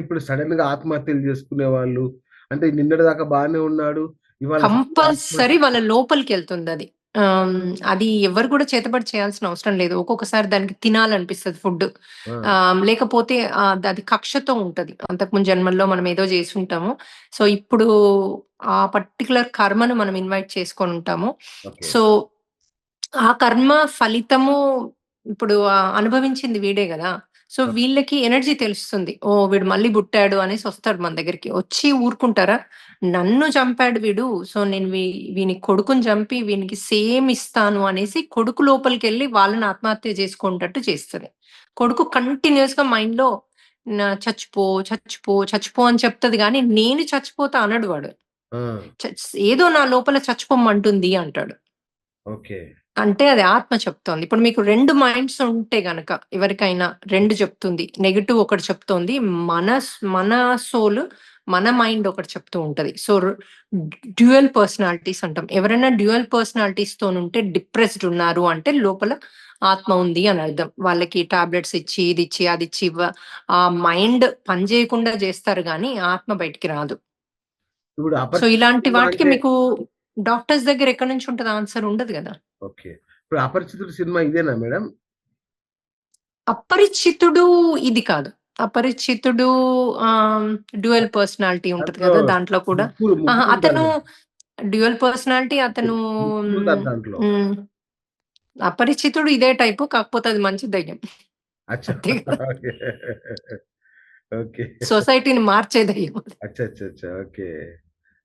ఇప్పుడు సడెన్‌గా ఆత్మహత్యలు చేసుకునే వాళ్ళు, అంటే నిన్నటిదాకా బానే ఉన్నాడు. ఇవాళ సడెన్‌గా కంపల్సరీ ఆత్మహత్య. వాళ్ళ లోపలికెళ్తుందది. అది ఎవ్వరు గూడా చేతబడి చేయాల్సిన అవసరం లేదు. ఒక్కొక్కసారి దానికి తినాలనిపిస్తది ఫుడ్డు. ఆ! లేకపోతే అది కక్షతో ఉంటది. అంతకుముందు జన్మల్లో మనం ఏదో జేసుంటాము. సో, ఇప్పుడు ఆ పర్టిక్యులర్ కర్మను మనం ఇన్వైట్ చేసుకొనుంటాము. ఓకే. సో, ఆ కర్మ ఫలితము ఇప్పుడు అనుభవించింది వీడే గదా! So, okay. వీళ్ళకి ఎనర్జీ తెలుస్తుంది. ఓహ్! వీడు మళ్ళీ పుట్టాడు అనేసొస్తాడు మన దగ్గరికి. వచ్చి ఊరుకుంటారా? నన్ను చంపాడు వీడు. సో, నేను వీని కొడుకుని చంపి వీనికి సేమ్ ఇస్తాను అనేసి కొడుకు లోపలికెళ్ళి వాళ్ళని ఆత్మహత్య చేసుకునేటట్టు చేస్తది. కొడుకు కంటిన్యూయస్‌గా మైండ్‌లో చచ్చిపో, చచ్చిపో, చచ్చిపో అని చెప్తది గానీ, నేను చచ్చిపోతా అనడు వాడు. ఆ! ఏదో నా లోపల చచ్చిపోమంటుంది అంటాడు. ఓకే. అంటే అది ఆత్మ చెప్తోంది. ఇప్పుడు మీకు 2 మైండ్స్ ఉంటే గనక ఎవరికైనా 2 చెప్తుంది. నెగెటివ్ ఒకటి చెప్తోంది. మన సోల్, మన మైండ్ ఒకటి చెప్తూ ఉంటది. సో, డ్యూయల్ పర్సనాలిటీస్ అంటాం. ఎవరైనా డ్యూయల్ పర్సనాలిటీస్‌తోనుంటే డిప్రెస్డ్ ఉన్నారు అంటే లోపల ఆత్మ ఉంది అని అర్థం. వాళ్ళకి టాబ్లెట్స్ ఇచ్చి, ఇదిచ్చి, అదిచ్చి ఆ మైండ్ పని చేయకుండా చేస్తారు గానీ ఆత్మ బయటికి రాదు. ఇప్పుడు సో, 'అపరిచితుడు' ఇలాంటి సినిమా వాటికి అంటే మీకు డాక్టర్స్ దగ్గర ఎక్కడి నుంచి ఉంటది ఆన్సర్ ఉండదు గదా! ఓకే. ఇప్పుడు 'అపరిచితుడు' సినిమా ఇదేనా మేడం? అపరిచితుడు ఇది కాదు. అపరిచితుడు ఆహ్, డ్యూయల్ పర్సనాలిటీ ఉంటది దాంట్లో గదా! దాంట్లో కూడా. ముగ్గురుంటారు అతను గదా! డ్యూయల్ పర్సనాలిటీ అతను ముగ్గురుంటారు దాంట్లో. హ్మ్. అపరిచితుడు ఇదే టైపు. కాకపోతే అది మంచి దెయ్యం. అచ్చా! అంతే గదా! ఓకే. ఓకే. సొసైటీని మార్చే దెయ్యం అది. అచ్చచ్చచ్చా! ఓకే.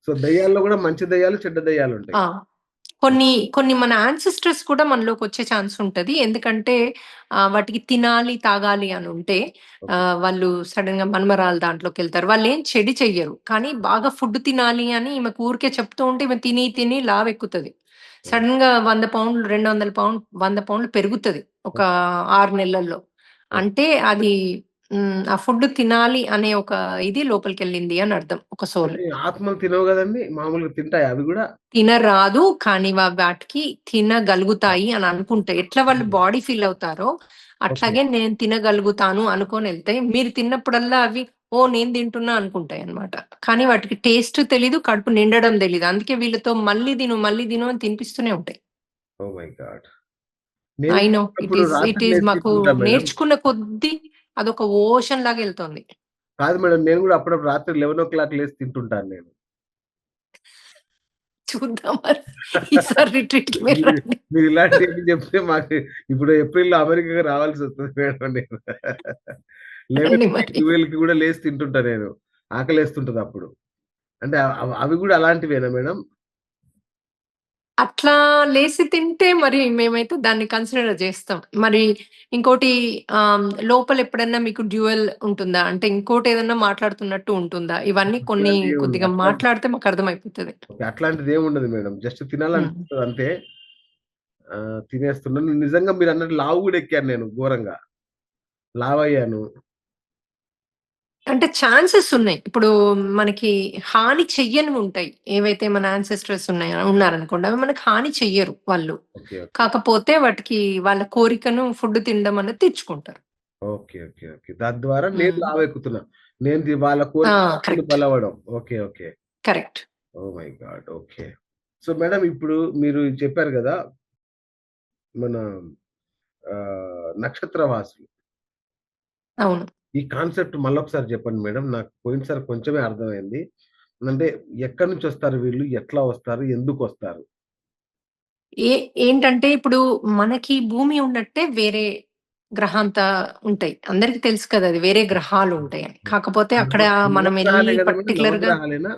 సో, దెయ్యాల్లో గూడా మంచి దెయ్యాలు, చెడ్డ దెయ్యాలుంటాయి. ఆ! కొన్ని, కొన్ని మన యాన్సెస్టర్స్ కూడా మనలోకొచ్చే ఛాన్స్ ఉంటది. ఎందుకంటే వాటికి తినాలి, తాగాలి అనుంటే ఓకే. వాళ్ళు సడెన్‌గా మన్మరాలు దాంట్లోకెళ్తారు. వాళ్ళేం చెడు చెయ్యరు. కానీ బాగా ఫుడ్ తినాలి అని ఈమెకు ఊరికే చెప్తూ ఉంటే ఈమె తిని, తిని లావెక్కుతది. ఓహ్! సడెన్‌గా 100 పౌండ్లు, 200 100 పౌండ్లు పెరుగుతది. ఒక ఓకే. 6 నెలల్లో. ఓకే. అంటే అది ఆ ఫుడ్ తినాలి అనే ఒక ఇది లోపలికెళ్ళింది అని అర్థం. ఒక సోల్. కానీ ఆత్మలు తినవు గదండీ! మామూలుగా తింటాయా అవి గూడా? తినరాదు. కానీ వాటికి తినగలుగుతాయి అని అనుకుంటాయి. ఎట్లా వాళ్ళు బాడీ ఫీల్ అవుతారో, ఓకే. అట్లాగే నేను తినగలుగుతాను అనుకోనెళ్తాయి. మీరు తిన్నప్పుడల్లా అవి ఓహ్! నేను తింటున్నా అనుకుంటాయన్నమాట. కానీ వాటికి టేస్ట్ తెలీదు, కడుపు నిండడం తెలీదు. అందుకే వీళ్ళతో మళ్ళీ తిను, మళ్ళీ తిను అని తినిపిస్తూనే ఉంటాయి. ఓహ్ మై గాడ్! నేను ఐ నో అప్పుడప్పుడు ఇట్ రాత్రి ఈస్ లేసి మాకు తింటుంటా మేడం. నేర్చుకున్న కొద్దీ అదొక ఓషన్ లాగా ఎళ్తోంది. కాదు మేడం. నేను గూడా అప్పుడప్పుడు రాత్రి 11:00 లేసి తింటుంటాను నేను. చూద్దాం మరి. ఈసారి రిట్రీట్‌కి మీరు మీరు రండి. మీరు ఇలాంటియన్ని జెప్తే మాకు ఇప్పుడు ఏప్రిల్‌లో అమెరికాకి రావాల్సొస్తది మేడం నేను. రండి 11కి, మరి. 12కి గూడా లేసి తింటుంటా నేను. ఆకలేస్తుంటదప్పుడు. అంటే అవి గూడా అలాంటివేనా మేడం? అట్లా లేసి తింటే మరి మేమైతే దాన్ని కన్సిడర్ జేస్తాం. మరి ఇంకోటి లోపల ఎప్పుడన్నా మీకు డ్యూయల్ ఉంటుందా? అంటే ఇంకోటేదన్నా మాట్లాడుతున్నట్టు ఉంటుందా? ఇవన్నీ కొన్ని అట్లాంటియేముండదు. కొద్దిగా మాట్లాడితే మాకర్థమైపోతది. ఓకే. అట్లాంటిదేముండదు మేడం. జస్ట్ హ్మ్. తినాలనిపిస్తదంతే. తినేస్తున్నాను. నిజంగా మీరన్నట్టు లావు గూడా ఎక్కాను నేను ఘోరంగా. లావయ్యాను. అంటే ఛాన్సెస్ ఉన్నాయి. ఇప్పుడు మనకి హాని చెయ్యనివుంటాయి. ఏవైతే మన యాన్సెస్టర్స్ ఉన్నారనుకోండి. అవి మనకు హాని చెయ్యరు వాళ్ళు. ఓకే. ఓకే. కాకపోతే వాటికి వాళ్ళ కోరికను ఫుడ్ తినడం అనేది తీర్చుకుంటారు. ఓకే. ఓకే. ఓకే. దాని ద్వారా నేను హ్మ్. లావెక్కుతున్నా. వాళ్ళ ఆ! కోరికకి నేను కరెక్ట్. బలవ్వడం. Okay. Okay. Correct. Oh my god! Okay. So, madam ఇప్పుడు మీరు చెప్పారు గదా! మన నక్షత్రవాసులు. అవును. ఈ కాన్సెప్ట్ మళ్ళొకసారి జెప్పండి మేడం. నాకు పోయినసారి కొంచెమే అర్థమైంది. అంటే ఎక్కడి నుంచొస్తారు వీళ్ళు? ఎట్లా వస్తారు? ఎందుకొస్తారు? ఏ ఏంటంటే ఇప్పుడు మనకి భూమి ఉన్నట్టే వేరే గ్రహాంత ఉంటాయి. అందరికి తెలుసు కదా! అది వేరే గ్రహాలుంటాయని. కాకపోతే అక్కడ నవగ్రహాలే మనమెళ్లి గదా మేడం? పర్టిక్యులర్‌గా నవగ్రహాలేనా?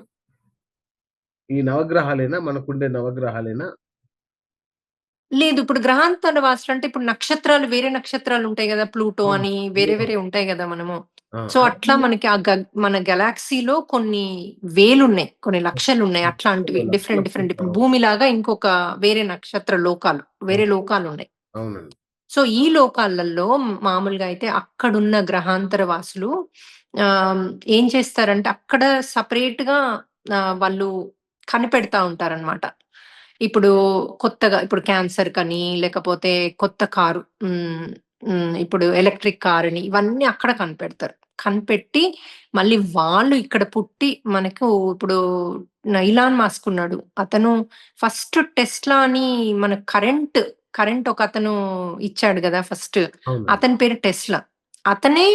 ఈ నవగ్రహాలేనా? మనకుండే నవగ్రహాలేనా? లేదు. ఇప్పుడు గ్రహాంతర వాసులంటే ఇప్పుడు నక్షత్రాలు వేరే నక్షత్రాలుంటాయి గదా! ప్లూటో అవును. అని వేరే వేరే ఉంటాయి గదా! మనము. ఆ! సో, అట్లా అవి మనకి మన గెలాక్సీలో కొన్ని వేలున్నాయి. కొన్ని లక్షలున్నాయి. అట్లాంటివి లక్షల డిఫరెంట్ డిఫరెంట్ కోట్ల ఇప్పుడు భూమిలాగా ఇంకొక వేరే నక్షత్ర లోకాలు. వేరే అవును. లోకాలున్నాయి. అవునండి. సో, ఈ లోకాలలో మామూలుగా అయితే అక్కడున్న గ్రహాంతర వాసులు ఆహ్, ఏం చేస్తారంటే అక్కడ సెపరేట్‌గా వాళ్ళు కనిపెడతా ఉంటారనమాట. ఇప్పుడు కొత్తగా ఇప్పుడు క్యాన్సర్ కని, లేకపోతే కొత్త కారు ఇప్పుడు ఎలక్ట్రిక్ కారని ఇవన్నీ అక్కడ కనిపెడతారు. కనిపెట్టి మళ్ళీ వాళ్ళు ఇక్కడ పుట్టి మనకు ఇప్పుడు ఇలాన్ మస్క్ ఉన్నాడు. అతను ఫస్ట్ టెస్లా అని మన కరెంట్ ఒకతను ఇచ్చాడు గదా! ఫస్ట్. అవునండి. అతని పేరు టెస్లా. అతనే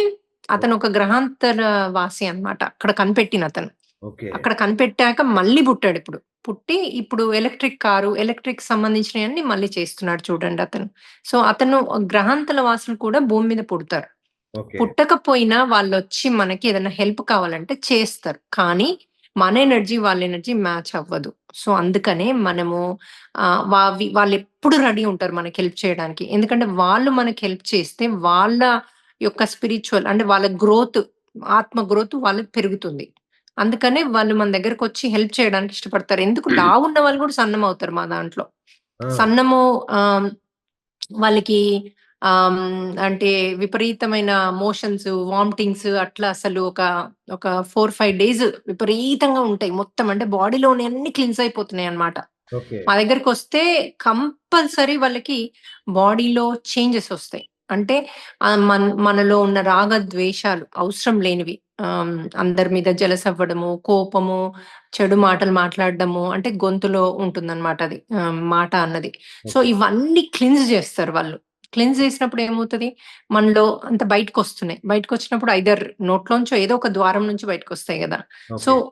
అతను ఒక గ్రహాంతర వాసి అన్నమాట. అక్కడ కనిపెట్టినతను. ఓకే. అక్కడ కనిపెట్టాక మళ్ళీ పుట్టాడిప్పుడు. పుట్టి ఇప్పుడు ఎలక్ట్రిక్ సంబంధించినయన్నీ మళ్ళీ చేస్తున్నాడు చూడండి అతను. సో, అతను గ్రహాంతర వాసులు కూడా భూమి మీద పుడతారు. ఓకే. పుట్టకపోయినా వాళ్ళొచ్చి మనకి ఏదైనా హెల్ప్ కావాలంటే చేస్తారు. కానీ మన ఎనర్జీ, వాళ్ళ ఎనర్జీ మ్యాచ్ అవ్వదు. సో, అందుకనే మనము వాళ్ళెప్పుడు రెడీ ఉంటారు మనకి హెల్ప్ చేయడానికి. ఎందుకంటే వాళ్ళు మనకి హెల్ప్ చేస్తే వాళ్ళ యొక్క స్పిరిచ్యువల్ అంటే వాళ్ళ ఆత్మ గ్రోత్ వాళ్ళకి పెరుగుతుంది. అందుకనే వాళ్ళు మన దగ్గరకొచ్చి హెల్ప్ చేయడానికి ఇష్టపడతారు. ఎందుకు లావున్న వాళ్ళు కూడా సన్నమవుతారు మా దాంట్లో. ఆ! సన్నము ఆహ్, వాళ్ళకి అంటే విపరీతమైన మోషన్స్, వామిటింగ్స్ అట్లా అసలు ఒక 4, 5 డేస్ విపరీతంగా ఉంటాయి. మొత్తం అంటే బాడీలోని అన్నీ క్లీన్స్ అయిపోతున్నాయన్నమాట. ఓకే. మా దగ్గరకొస్తే కంపల్సరీ వాళ్ళకి బాడీలో చేంజెస్ ఒస్తాయి. అంటే మనలో ఉన్న రాగ ద్వేషాలు అవసరం లేనివి అందరి మీద జెలస్ అవ్వడము, కోపము, చెడు మాటలు మాట్లాడడము అంటే గొంతులో ఉంటుందన్నమాట అది. మాట అన్నది. So, okay. ఇవన్నీ క్లిన్స్ జేస్తారు వాళ్ళు. క్లిన్స్ జేసినప్పుడు ఏమవుతది? మనలో అంత బయటకొస్తున్నాయి. బయటకొచ్చినప్పుడు ఐదర్ నోట్లోంచో ఏదో ఒక ద్వారం నుంచి బయటకొస్తాయి గదా! So, okay.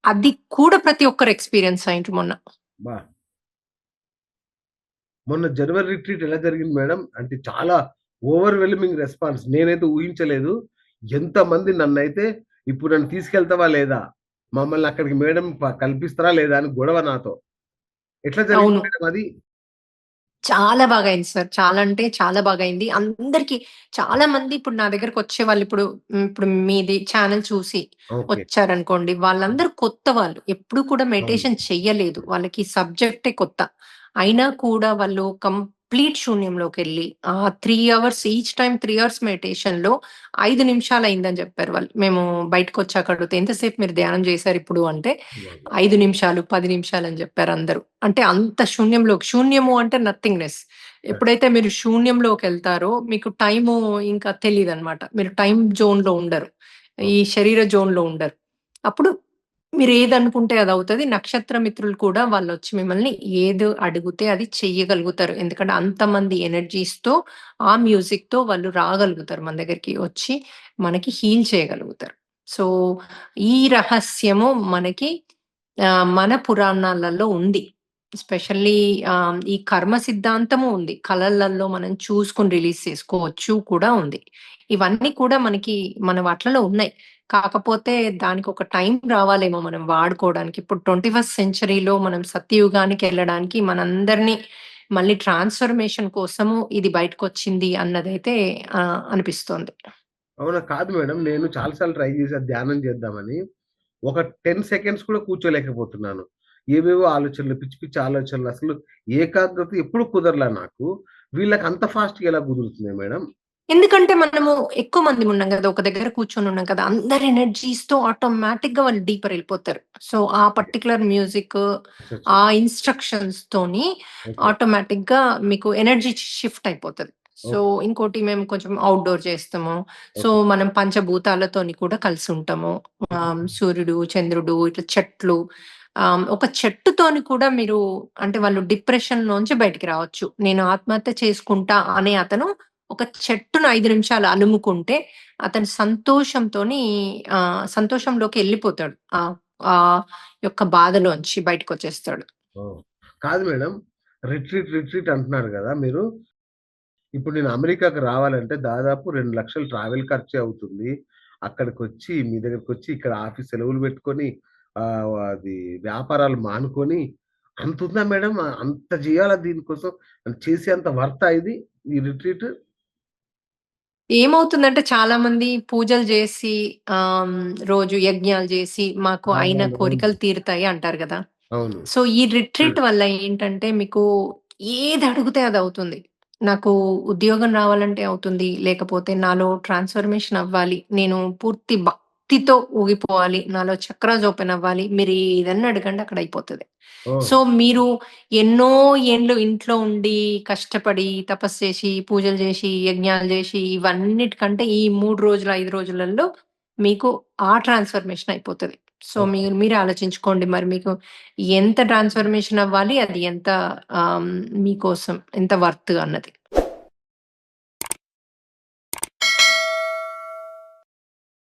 అది కూడా ప్రతి ఒక్కరు ఎక్స్‌పీరియన్స్ అయ్యిండ్రు మొన్న. అబ్బా! మొన్న జనవరి రిట్రీట్ ఎలా జరిగింది మేడం? అంటే చాలా ఓవర్‌వెల్మింగ్ రెస్పాన్స్. నేనైతే ఊహించలేదు. ఎంతమంది నన్నైతే ఇప్పుడు నన్ను తీసుకెళ్తావా లేదా? మమ్మల్ని అక్కడికి మేడం కల్పిస్తారా లేదా? అని గొడవ నాతో. ఎట్లా జరిగింది అవును. మేడం అది? చాలా బాగా అయింది సార్. చాలా అంటే చాలా బాగా అయింది. అందరికి చాలా మంది ఇప్పుడు నా దగ్గరకొచ్చేవాళ్ళు ఇప్పుడు మీది ఛానెల్ చూసి ఓకే. వచ్చారనుకోండి. వాళ్ళందరూ కొత్త వాళ్ళు. ఎప్పుడు కూడా అవును. మెడిటేషన్ చెయ్యలేదు. వాళ్ళకి సబ్జెక్టే కొత్త. అయినా కూడా వాళ్ళు కంప్లీట్ శూన్యంలోకెళ్ళి 3 అవర్స్ ఈచ్ టైమ్ 3 అవర్స్ మెడిటేషన్‌లో 5 నిమిషాలయిందని జెప్పారు వాళ్ళు. మేము బయటకొచ్చాక అడిగితే, "ఎంతసేపు మీరు ధ్యానం జేశారిప్పుడు" అంటే, అవును. 5 నిమిషాలు, 10 నిమిషాలని జెప్పారందరూ. అంటే అంత శూన్యము అంటే నథింగ్‌నెస్. ఎప్పుడైతే మీరు శూన్యంలోకెళ్తారో మీకు టైము ఇంకా తెలీదనమాట. మీరు టైమ్ జోన్‌లో ఉండరు. ఈ ఓకే. శరీర జోన్‌లో ఉండరు. అప్పుడు మీరేదనుకుంటే అదవుతది. నక్షత్ర మిత్రులు కూడా వాళ్ళొచ్చి మిమ్మల్ని ఏది అడిగితే అది చెయ్యగలుగుతారు. ఎందుకంటే అంతమంది ఎనర్జీస్‌తో, ఆ మ్యూజిక్‌తో వాళ్ళు రాగలుగుతారు మన దగ్గరికి వచ్చి మనకి హీల్ చేయగలుగుతారు. సో, ఈ రహస్యము మనకి మన పురాణాలలో ఉంది. ఎస్పెషల్లీ ఈ కర్మ సిద్ధాంతము ఉంది. కళలలో మనం చూసుకొని రిలీజ్ చేసుకోవచ్చు కూడా ఉంది. ఇవన్నీ కూడా మన వాట్లలో ఉన్నాయి. కాకపోతే దానికొక టైం రావాలేమో మనం వాడుకోవడానికి. ఇప్పుడు 21st సెంచరీలో మనం సత్యయుగానికెళ్ళడానికి మనందరిని మళ్ళీ ట్రాన్స్‌ఫర్మేషన్ కోసము ఇది బయటకొచ్చింది అన్నదైతే అనిపిస్తోంది. అవునా? కాదు మేడం. నేను చాలా సార్లు ట్రై చేశా ధ్యానం చేద్దామని. ఒక 10 సెకండ్స్ కూడా కూర్చోలేకపోతున్నాను. ఏవేవో ఆలోచనలు, పిచ్చి పిచ్చి ఆలోచనలు అసలు ఏకాగ్రత ఎప్పుడు కుదరలా నాకు. వీళ్ళకి అంత ఫాస్ట్‌గా ఎలా కుదురుతున్నాయి మేడం? ఎందుకంటే మనము ఎక్కువ మందిమున్నాం గదా! ఒక దగ్గర కూర్చొనున్నాం కదా! అందరి ఎనర్జీస్‌తో ఆటోమేటిక్‌గా వాళ్ళు డీపర్ ఎళ్ళిపోతారు. సో, ఆ పర్టిక్యులర్ మ్యూజిక్, అచ్చచ్చ! ఆ ఇన్‌స్ట్రక్షన్స్‌తోని ఓకే. ఆటోమేటిక్‌గా మీకు ఎనర్జీ షిఫ్ట్ అయిపోతది. So, okay. ఇంకోటి మేము కొంచెం ఔట్‌డోర్ చేస్తాము. So, okay. మనం పంచభూతాలతోని కూడా కలిసుంటాము. సూర్యుడు, చంద్రుడు, ఇట్లా చెట్లు. ఒక చెట్టుతోని కూడా మీరు అంటే వాళ్ళు డిప్రెషన్‌లోంచి బయటికి రావచ్చు. నేను ఆత్మహత్య చేసుకుంటా అనే అతను ఒక చెట్టును 5 నిమిషాలు అలుముకుంటే అతను సంతోషంలోకి ఎళ్ళిపోతాడు. ఆహ్, యొక్క బాధలోంచి బయటకొచ్చేస్తాడు. ఓహ్! కాదు మేడం. రిట్రీట్ అంటున్నారు గదా! మీరు. ఇప్పుడు నేను అమెరికాకి రావాలంటే దాదాపు 2,00,000 ట్రావెల్ ఖర్చే అవుతుంది. అక్కడికొచ్చి మీ దగ్గరకొచ్చి ఇక్కడ ఆఫీస్ సెలవులు పెట్టుకొని అది వ్యాపారాలు మానుకొని అంతుందా మేడం? అంత జేయాలా దీనికోసం? చేసేంత వర్తా ఇది? ఈ రిట్రీట్? ఏమవుతుందంటే చాలా మంది పూజలు జేసి రోజు యజ్ఞాలు జేసి మాకు ఆ! అయిన అవును. కోరికలు తీరుతాయి అంటారు గదా! అవును. సో, ఈ రిట్రీట్ వల్ల ఏంటంటే మీకు ఏది అడిగితే అదవుతుంది. నాకు ఉద్యోగం రావాలంటే అవుతుంది. లేకపోతే నాలో ట్రాన్స్‌ఫర్మేషన్ అవ్వాలి. నేను పూర్తి భక్తితో ఊగిపోవాలి. నాలో చక్రాస్ ఓపెన్ అవ్వాలి. మీరు ఏదన్నా అడగండి అక్కడ అయిపోతది. ఓహ్! సో, మీరు ఎన్నో ఏండ్లు ఇంట్లో ఉండి, కష్టపడి, తపస్సు చేసి, పూజలు చేసి, యజ్ఞాలు చేసి, ఇవన్నిటికంటే ఈ 3 రోజులు, 5 రోజులలో మీకు ఆ ట్రాన్స్‌ఫర్మేషన్ అయిపోతది. So, okay. మీరే ఆలోచించుకోండి మరి మీకు ఎంత ట్రాన్స్‌ఫర్మేషన్ అవ్వాలి? అది ఎంత మీకోసం ఎంత వర్త్ అన్నది.